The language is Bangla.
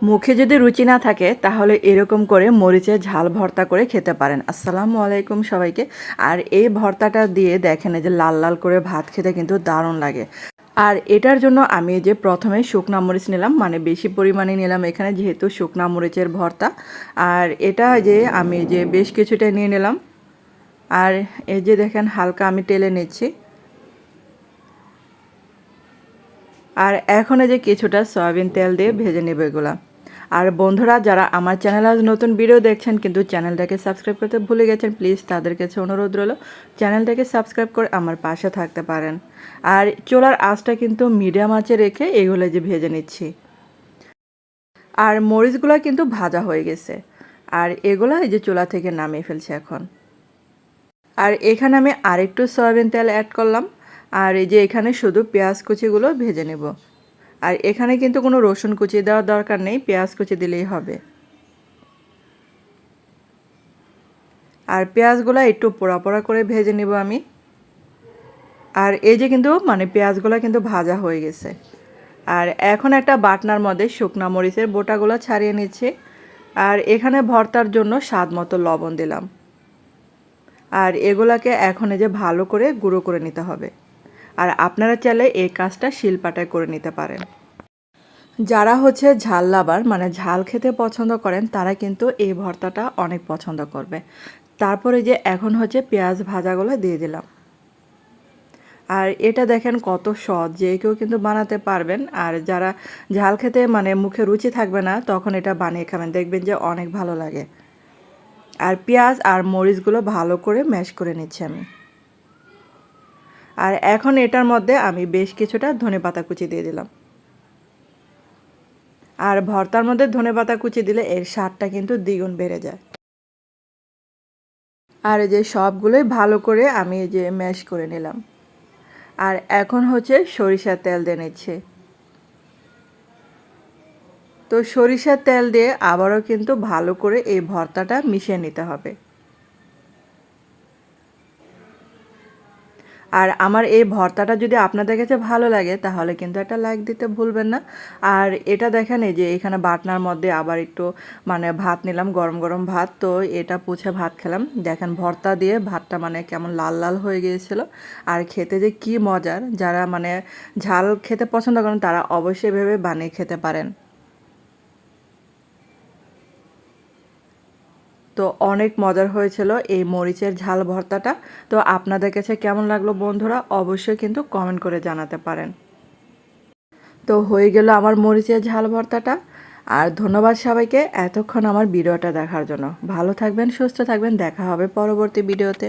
মুখে যদি রুচি না থাকে তাহলে এরকম করে মরিচের ঝাল ভর্তা করে খেতে পারেন। আসসালামু আলাইকুম সবাইকে। আর এই ভর্তাটা দিয়ে দেখেন এই যে লাল লাল করে ভাত খেতে কিন্তু দারুণ লাগে। আর এটার জন্য আমি যে প্রথমে শুকনা মরিচ নিলাম, মানে বেশি পরিমাণে নিলাম এখানে, যেহেতু শুকনা মরিচের ভর্তা। আর এটা যে আমি যে বেশ কিছুটা নিয়ে নিলাম। আর এই যে দেখেন হালকা আমি টেলে নিচ্ছি। আর এখন এই যে কিছুটা সয়াবিন তেল দিয়ে ভেজে নেব এগুলা। আর বন্ধুরা যারা আমার চ্যানেলে আজ নতুন ভিডিও দেখছেন কিন্তু চ্যানেলটাকে সাবস্ক্রাইব করতে ভুলে গেছেন, প্লিজ তাদের কাছে অনুরোধ রইল চ্যানেলটাকে সাবস্ক্রাইব করে আমার পাশে থাকতে পারেন। আর চুলার আঁচটা কিন্তু মিডিয়াম আঁচে রেখে এগুলো যে ভেজে নিচ্ছি। আর মরিচগুলো কিন্তু ভাজা হয়ে গেছে। আর এগুলো এই যে চুলা থেকে নামিয়ে ফেলছি এখন। আর এখানে আমি আরেকটু সয়াবিন তেল অ্যাড করলাম। আর এই যে এখানে শুধু পেঁয়াজ কুচিগুলো ভেজে নেব। আর এখানে কিন্তু কোনো রসুন কুচি দেওয়ার দরকার নেই, পেঁয়াজ কুচি দিলেই হবে। আর পেঁয়াজগুলো একটু পোড়া পোড়া করে ভেজে নেব আমি। আর এই যে কিন্তু মানে পেঁয়াজগুলো কিন্তু ভাজা হয়ে গেছে। আর এখন একটা বাটনার মধ্যে শুকনা মরিচের বোটাগুলো ছাড়িয়ে নিচ্ছি। আর এখানে ভর্তার জন্য স্বাদ মতো লবণ দিলাম। আর এগুলাকে এখন এই যে ভালো করে গুঁড়ো করে নিতে হবে। আর আপনারা চাইলে এই কাজটা শিলপাটায় করে নিতে পারেন। যারা হচ্ছে ঝাল লাভার, মানে ঝাল খেতে পছন্দ করেন, তারা কিন্তু এই ভর্তাটা অনেক পছন্দ করবে। তারপরে যে এখন হচ্ছে পেঁয়াজ ভাজাগুলো দিয়ে দিলাম। আর এটা দেখেন কত সহজ, যে কেউ কিন্তু বানাতে পারবেন। আর যারা ঝাল খেতে মানে মুখে রুচি থাকবে না তখন এটা বানিয়ে খাবেন, দেখবেন যে অনেক ভালো লাগে। আর পেঁয়াজ আর মরিচগুলো ভালো করে ম্যাশ করে নিচ্ছি আমি। আর এখন এটার মধ্যে আমি বেশ কিছুটা ধনেপাতা কুচি দিয়ে দিলাম। আর ভর্তার মধ্যে ধনেপাতা কুচি দিলে এর স্বাদটা কিন্তু দ্বিগুণ বেড়ে যায়। আর এই যে সবগুলোই ভালো করে আমি এই যে ম্যাশ করে নিলাম। আর এখন হচ্ছে সরিষার তেল দিয়ে নিচ্ছি। তো সরিষার তেল দিয়ে আবারও কিন্তু ভালো করে এই ভর্তাটা মিশিয়ে নিতে হবে। আর আমার এই ভর্তাটা যদি আপনাদের কাছে ভালো লাগে তাহলে কিন্তু একটা লাইক দিতে ভুলবেন না। আর এটা দেখেন এই যে এখানে বাটনার মধ্যে আবার একটু মানে ভাত নিলাম, গরম গরম ভাত, তো এটা পুছে ভাত খেলাম। দেখেন ভর্তা দিয়ে ভাতটা মানে কেমন লাল লাল হয়ে গিয়েছিল। আর খেতে যে কি মজার, যারা মানে ঝাল খেতে পছন্দ করেন তারা অবশ্যই ভেবে বানিয়ে খেতে পারেন। তো অনেক মজার হয়েছিল এই মরিচের ঝাল ভর্তাটা। তো আপনাদের কাছে কেমন লাগলো বন্ধুরা অবশ্যই কিন্তু কমেন্ট করে জানাতে পারেন। তো হয়ে গেল আমার মরিচের ঝাল ভর্তাটা। আর ধন্যবাদ সবাইকে এতক্ষণ আমার ভিডিওটা দেখার জন্য। ভালো থাকবেন, সুস্থ থাকবেন, দেখা হবে পরবর্তী ভিডিওতে।